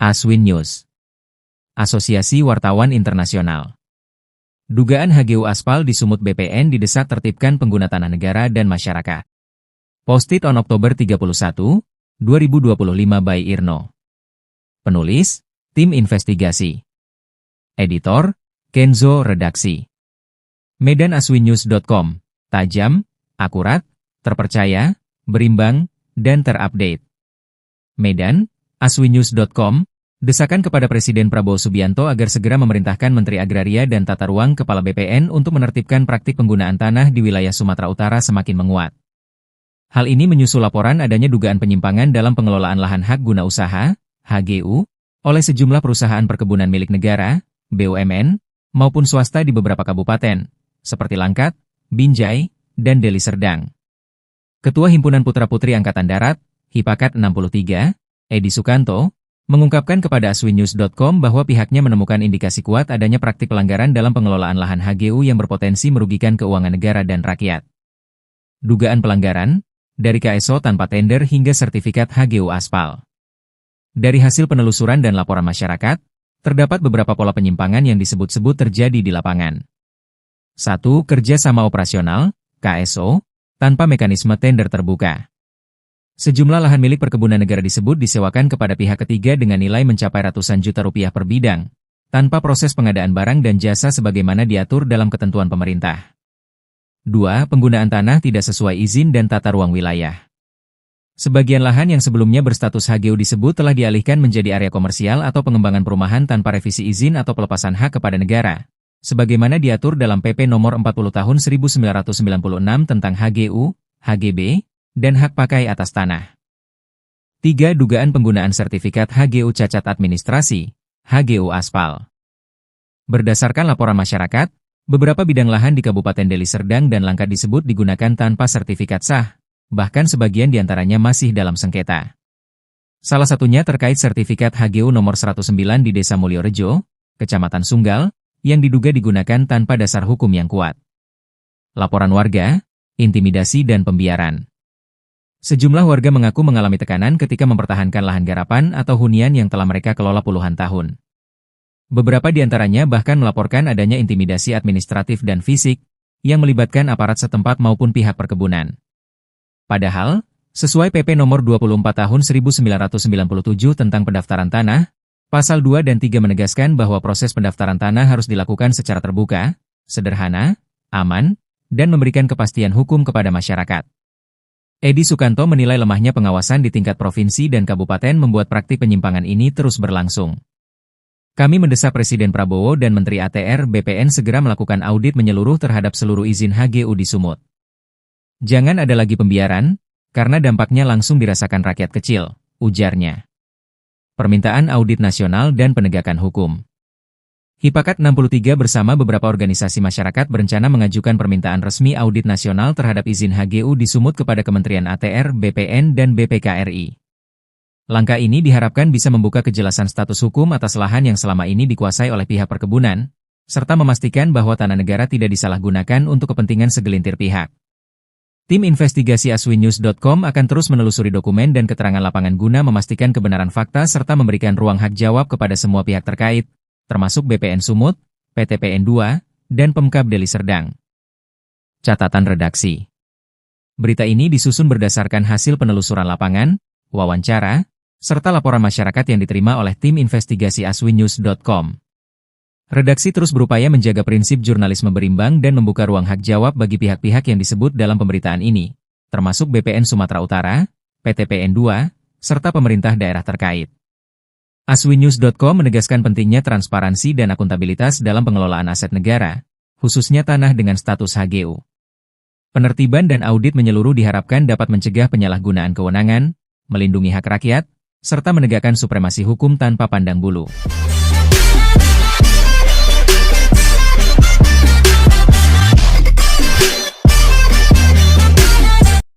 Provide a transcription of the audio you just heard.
Aswin News. Asosiasi Wartawan Internasional. Dugaan HGU aspal di Sumut BPN didesak tertibkan pengguna tanah negara dan masyarakat. Posted on Oktober 31, 2025 by Irno. Penulis, Tim Investigasi. Editor, Kenzo Redaksi. Medanaswinnews.com. Tajam, akurat, terpercaya, berimbang, dan terupdate. Medan, aswinnews.com. Desakan kepada Presiden Prabowo Subianto agar segera memerintahkan Menteri Agraria dan Tata Ruang Kepala BPN untuk menertibkan praktik penggunaan tanah di wilayah Sumatera Utara semakin menguat. Hal ini menyusul laporan adanya dugaan penyimpangan dalam pengelolaan lahan hak guna usaha, HGU, oleh sejumlah perusahaan perkebunan milik negara, BUMN, maupun swasta di beberapa kabupaten, seperti Langkat, Binjai, dan Deli Serdang. Ketua Himpunan Putra-Putri Angkatan Darat, Hipakat 63, Edi Sukanto, mengungkapkan kepada aswinnews.com bahwa pihaknya menemukan indikasi kuat adanya praktik pelanggaran dalam pengelolaan lahan HGU yang berpotensi merugikan keuangan negara dan rakyat. Dugaan pelanggaran, dari KSO tanpa tender hingga sertifikat HGU aspal. Dari hasil penelusuran dan laporan masyarakat, terdapat beberapa pola penyimpangan yang disebut-sebut terjadi di lapangan. 1. Kerjasama operasional, KSO, tanpa mekanisme tender terbuka. Sejumlah lahan milik perkebunan negara disebut disewakan kepada pihak ketiga dengan nilai mencapai ratusan juta rupiah per bidang, tanpa proses pengadaan barang dan jasa sebagaimana diatur dalam ketentuan pemerintah. 2. Penggunaan tanah tidak sesuai izin dan tata ruang wilayah. Sebagian lahan yang sebelumnya berstatus HGU disebut telah dialihkan menjadi area komersial atau pengembangan perumahan tanpa revisi izin atau pelepasan hak kepada negara, sebagaimana diatur dalam PP Nomor 40 Tahun 1996 tentang HGU, HGB, dan hak pakai atas tanah. 3. Dugaan penggunaan sertifikat HGU cacat administrasi, HGU aspal. Berdasarkan laporan masyarakat, beberapa bidang lahan di Kabupaten Deli Serdang dan Langkat disebut digunakan tanpa sertifikat sah, bahkan sebagian diantaranya masih dalam sengketa. Salah satunya terkait sertifikat HGU nomor 109 di Desa Mulyorejo, Kecamatan Sunggal, yang diduga digunakan tanpa dasar hukum yang kuat. Laporan warga, intimidasi dan pembiaran. Sejumlah warga mengaku mengalami tekanan ketika mempertahankan lahan garapan atau hunian yang telah mereka kelola puluhan tahun. Beberapa di antaranya bahkan melaporkan adanya intimidasi administratif dan fisik, yang melibatkan aparat setempat maupun pihak perkebunan. Padahal, sesuai PP Nomor 24 Tahun 1997 tentang pendaftaran tanah, Pasal 2 dan 3 menegaskan bahwa proses pendaftaran tanah harus dilakukan secara terbuka, sederhana, aman, dan memberikan kepastian hukum kepada masyarakat. Edi Sukanto menilai lemahnya pengawasan di tingkat provinsi dan kabupaten membuat praktik penyimpangan ini terus berlangsung. Kami mendesak Presiden Prabowo dan Menteri ATR BPN segera melakukan audit menyeluruh terhadap seluruh izin HGU di Sumut. Jangan ada lagi pembiaran, karena dampaknya langsung dirasakan rakyat kecil, ujarnya. Permintaan audit nasional dan penegakan hukum. Hipakat 63 bersama beberapa organisasi masyarakat berencana mengajukan permintaan resmi audit nasional terhadap izin HGU di Sumut kepada Kementerian ATR, BPN, dan BPKRI. Langkah ini diharapkan bisa membuka kejelasan status hukum atas lahan yang selama ini dikuasai oleh pihak perkebunan, serta memastikan bahwa tanah negara tidak disalahgunakan untuk kepentingan segelintir pihak. Tim investigasi aswinnews.com akan terus menelusuri dokumen dan keterangan lapangan guna memastikan kebenaran fakta serta memberikan ruang hak jawab kepada semua pihak terkait, termasuk BPN Sumut, PT PN2, dan Pemkab Deli Serdang. Catatan redaksi. Berita ini disusun berdasarkan hasil penelusuran lapangan, wawancara, serta laporan masyarakat yang diterima oleh tim investigasi aswinnews.com. Redaksi terus berupaya menjaga prinsip jurnalisme berimbang dan membuka ruang hak jawab bagi pihak-pihak yang disebut dalam pemberitaan ini, termasuk BPN Sumatera Utara, PT PN2, serta pemerintah daerah terkait. Aswinnews.com menegaskan pentingnya transparansi dan akuntabilitas dalam pengelolaan aset negara, khususnya tanah dengan status HGU. Penertiban dan audit menyeluruh diharapkan dapat mencegah penyalahgunaan kewenangan, melindungi hak rakyat, serta menegakkan supremasi hukum tanpa pandang bulu.